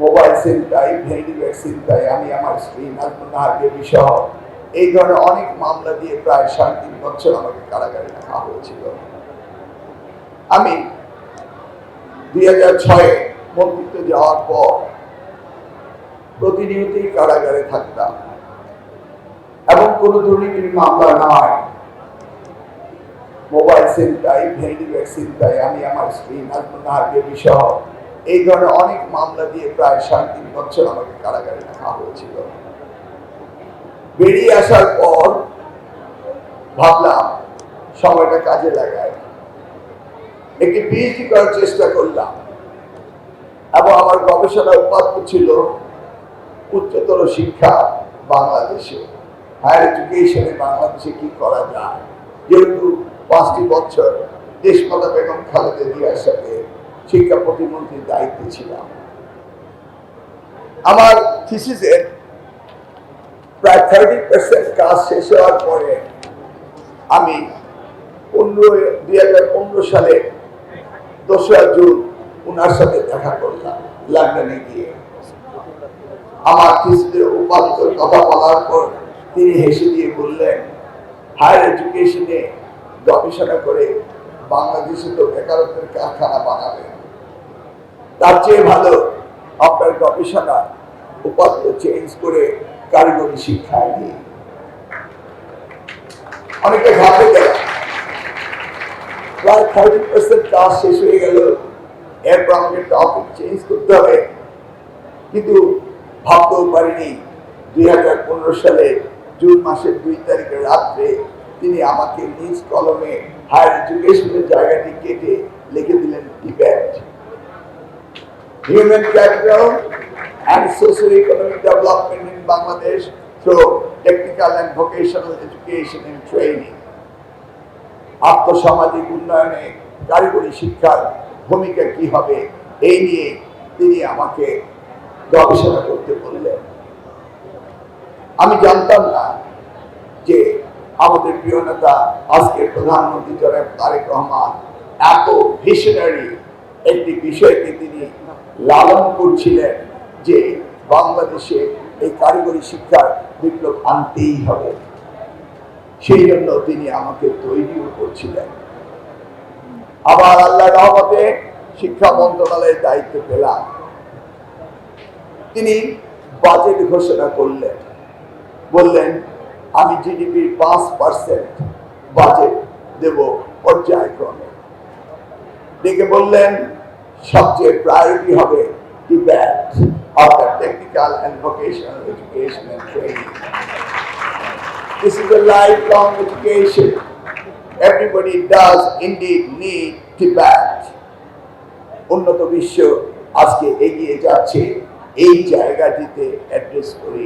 Mobile ছিনতাই, ভ্যালিডিব্যাগ ছিনতাই, আমি আমার স্ত্রী নাজমুন্নাহারকে সহ এই ধরনের অনেক মামলা দিয়ে প্রায় ৩.৫ বছর আমাকে কারাগারে রাখা হয়েছিল। আমি ২০০৬ মন্ত্রিত্ব যাওয়ার পর প্রতিনিয়তই কারাগারে থাকতাম এবং কোনো দুর্নীতির মামলা নয়, মোবাইল ছিনতাই, ভ্যালিডিব্যাগ ছিনতাই, আমি আমার স্ত্রী নাজমুন্নাহারকে সহ এই ধরনের অনেক মামলা দিয়ে প্রায় ৩.৫ বছর আমাকে কারাগারে রাখা হয়েছিল। বেরিয়ে আসার পর ভাবলাম সময়টা কাজে লাগায়, একটি পিএইচডি করার চেষ্টা করলাম এবং আমার গবেষণা উপাত্ত ছিল উচ্চতর শিক্ষা বাংলাদেশে, হায়ার এডুকেশনে বাংলাদেশে কি করা যায়, যেহেতু ৫টি বছর দেশমাতা বেগম খালেদা জিয়ার সাথে শিক্ষা প্রতিমন্ত্রীর দায়িত্বে ছিলাম। আমার থিসিসের প্রায় 30% কাজ শেষ হওয়ার পরে আমি 2015 সালে ২রা জুন ওনার সাথে দেখা করলাম লন্ডনে গিয়ে। আমার থিসিসের উপাত্তর কথা বলার পর তিনি হেসে দিয়ে বললেন, হায়ার এডুকেশনে গবেষণা করে বাংলাদেশে তো বেকারত্বের কারখানা বানাবেন, তার চেয়ে ভালো আপনার গবেষণা উপাত্ত চেঞ্জ করে কারিগরি শিক্ষায় নিয়ে। অনেকটা ঘাটে গেল, প্রায় 30% কাজ শেষ হয়ে গেল, এরপর আমাকে টপিক চেঞ্জ করতে হবে। কিন্তু ভাবতেও পারিনি 2015 সালে জুন মাসের 2 তারিখের রাত্রে তিনি আমাকে নিজ কলমে হায়ার এডুকেশনের জায়গাটি কেটে লিখে দিলেন debate, human capital and socio-economic development in Bangladesh through technical and vocational education and training. আর্থসামাজিক উন্নয়নে কারিগরি শিক্ষার ভূমিকা কি হবে এই নিয়ে তিনি আমাকে গবেষণা করতে বললেন। আমি জানতাম না যে আমাদের প্রিয় নেতা আজকের প্রধানমন্ত্রী জনাব তারেক রহমান এত ভিশনারি একটি বিষয়কে তিনি লালন করছিলেন যে বাংলাদেশে এই কারিগরি শিক্ষার বিপ্লব আনতেই হবে। সেই জন্য তিনি আমাকে তৈরিও করছিলেন। আবার আল্লাহর রহমতে শিক্ষা মন্ত্রণালয়ের দায়িত্ব পেলাম। তিনি বাজেট ঘোষণা করলেন, বললেন আমি জিডিপির 5% বাজেট দেব পর্যায়ক্রমে। ডেকে বললেন সবচেয়ে প্রায়োরিটি হবে debate of the technical and vocational education and training. This is a lifelong education. Everybody does indeed need debate. উন্নত বিশ্ব আজকে এগিয়ে যাচ্ছে এই জায়গাটিতে অ্যাড্রেস করে